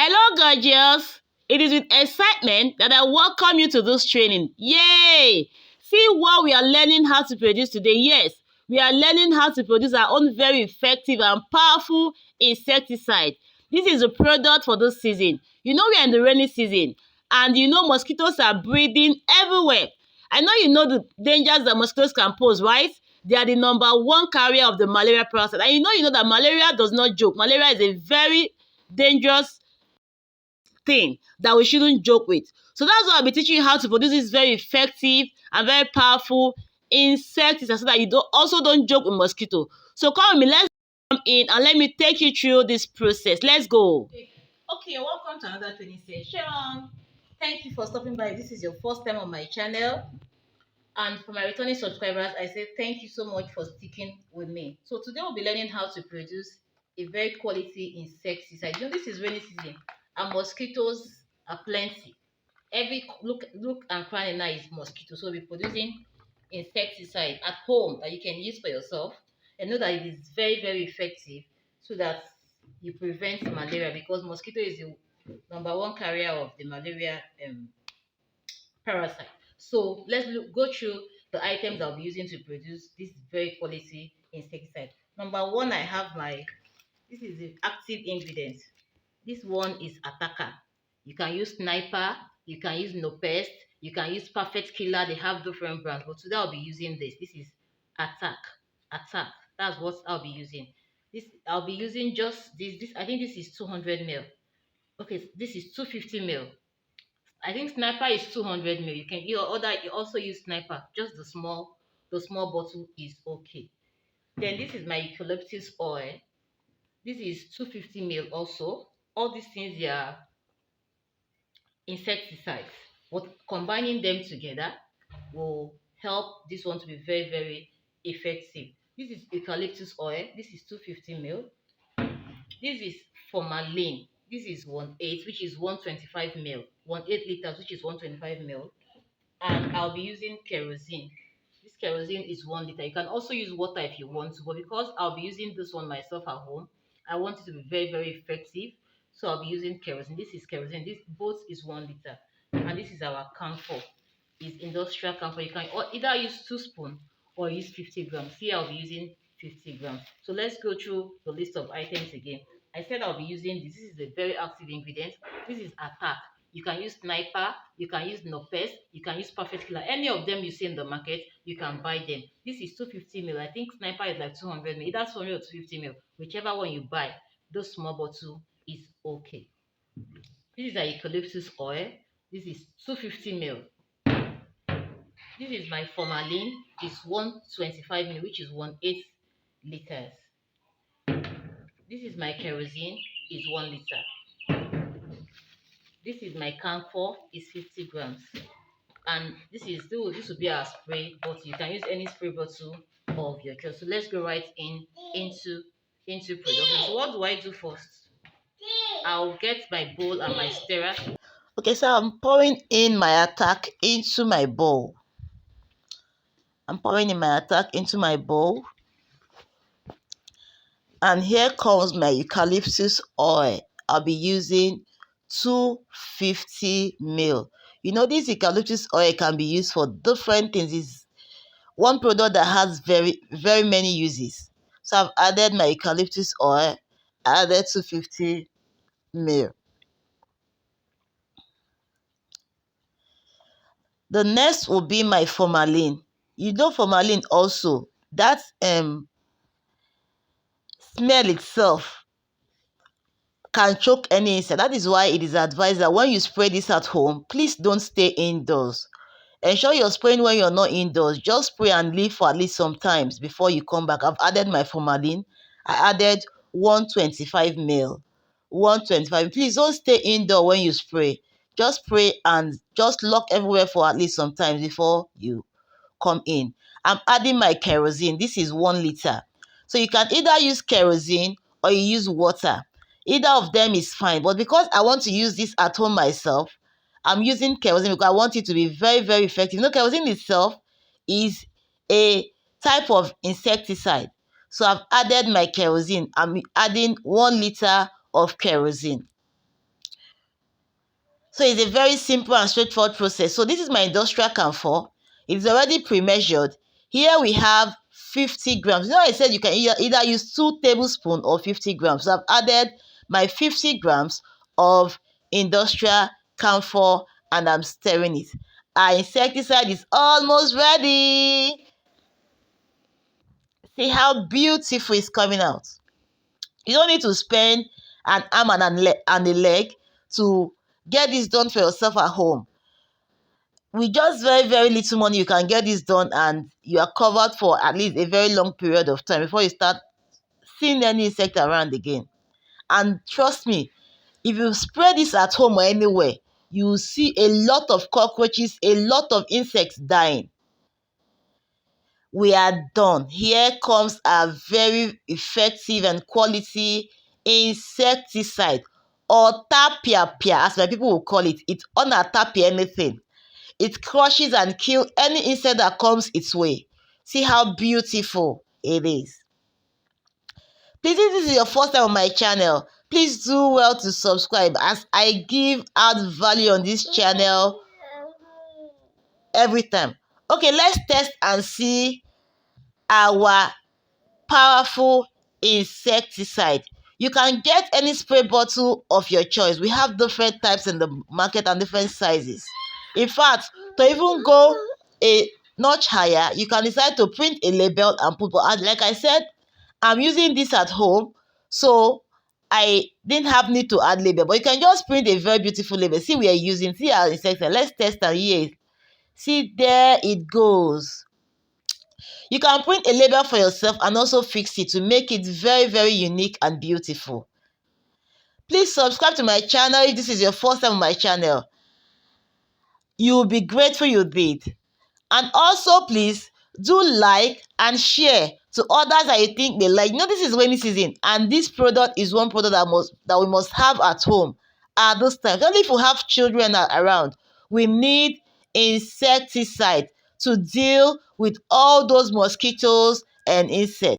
Hello, gorgeous. It is with excitement that I welcome you to this training. Yay! See what we are learning how to produce today. Yes, we are learning how to produce our own very effective and powerful insecticide. This is a product for this season. You know we are in the rainy season and you know mosquitoes are breeding everywhere. I know you know the dangers that mosquitoes can pose, right? They are the #1 carrier of the malaria parasite. And you know that malaria does not joke. Malaria is a very dangerous thing that we shouldn't joke with. So that's why I'll be teaching you how to produce this very effective and very powerful insecticide so that you don't joke with mosquito. So come with me, let's come in and let me take you through this process. Let's go. Okay, welcome to another training session. Thank you for stopping by. This is your first time on my channel. And for my returning subscribers, I say thank you so much for sticking with me. So today we'll be learning how to produce a very quality insecticide. You know, this is rainy season and mosquitoes are plenty. Every look and crying now is mosquito. So we'll be producing insecticide at home that you can use for yourself and know that it is very, very effective so that you prevent malaria, because mosquito is the #1 carrier of the malaria parasite. So go through the items I'll be using to produce this very quality insecticide. #1, I have this is the active ingredient. This one is attacker. You can use sniper, you can use no pest, you can use perfect killer. They have different brands, but today I'll be using this. This is attack. That's what I'll be using. This I'll be using just this. I think this is 200 ml. Okay, this is 250 ml. I think sniper is 200 ml. You also use sniper. Just the small bottle is okay. Then this is my eucalyptus oil. This is 250 ml also. All these things they are insecticides. But combining them together will help this one to be very, very effective. This is eucalyptus oil. This is 250 ml. This is formalin. This is 1/8, which is 125 ml. 1/8 liters, which is 125 ml. And I'll be using kerosene. This kerosene is 1 liter. You can also use water if you want to, but because I'll be using this one myself at home, I want it to be very, very effective. So I'll be using kerosene. This is kerosene. This both is 1 liter. And this is our camphor. It's industrial camphor. You can either use 2 spoons or use 50 grams. Here I'll be using 50 grams. So let's go through the list of items again. I said I'll be using this. This is a very active ingredient. This is attack. You can use sniper, you can use no pest, you can use perfect killer. Any of them you see in the market, you can buy them. This is 250 ml. I think sniper is like 200 ml. Either 200 or 250 ml. Whichever one you buy, those small bottle is okay. This is a eucalyptus oil. This is 250 ml. This is my formalin. It's 125 ml, which is 1/8 liters. This is my kerosene. Is 1 liter. This is my camphor, is 50 grams. And this will be our spray, but you can use any spray bottle of your choice. So let's go right into production. So what do I do first? I'll get my bowl and my stirrer. Okay, so I'm pouring in my attack into my bowl. And here comes my eucalyptus oil. I'll be using 250 ml. You know, this eucalyptus oil can be used for different things. It's one product that has very, very many uses. So I've added my eucalyptus oil, added 250 ml. The next will be my formalin. You know formalin also, that smell itself can choke any insect. That is why it is advised that when you spray this at home, please don't stay indoors. Ensure you're spraying when you're not indoors. Just spray and leave for at least some times before you come back. I've added my formalin. I added 125 ml. 125. Please don't stay indoor when you spray. Just spray and just lock everywhere for at least some time before you come in. I'm adding my kerosene. This is 1 liter. So you can either use kerosene or you use water. Either of them is fine. But because I want to use this at home myself, I'm using kerosene because I want it to be very, very effective. You know, kerosene itself is a type of insecticide. So I've added my kerosene. I'm adding 1 liter of kerosene. So it's a very simple and straightforward process. So this is my industrial camphor. It's already pre-measured. Here we have 50 grams. You know, I said you can either use 2 tablespoons or 50 grams. So I've added my 50 grams of industrial camphor and I'm stirring it. Our insecticide is almost ready. See how beautiful it's coming out. You don't need to spend an arm and a leg to get this done for yourself at home. With just very, very little money, you can get this done and you are covered for at least a very long period of time before you start seeing any insect around again. And trust me, if you spray this at home or anywhere, you will see a lot of cockroaches, a lot of insects dying. We are done. Here comes a very effective and quality insecticide, Otapiapia, as my people will call it. It's Otapiapia anything. It crushes and kills any insect that comes its way. See how beautiful it is. Please, if this is your first time on my channel, please do well to subscribe as I give out value on this channel every time. Okay, let's test and see our powerful insecticide. You can get any spray bottle of your choice. We have different types in the market and different sizes. In fact, to even go a notch higher, you can decide to print a label and put. Like I said, I'm using this at home, so I didn't have need to add label. But you can just print a very beautiful label. See, we are using. See our insecticide. Let's test and here. See, there it goes. You can print a label for yourself and also fix it to make it very, very unique and beautiful. Please subscribe to my channel if this is your first time on my channel. You will be grateful you did. And also, please do like and share to others that you think they like. You know, this is rainy season, and this product is one product that we must have at home at this time. Only if we have children around, we need insecticide to deal with all those mosquitoes and insects.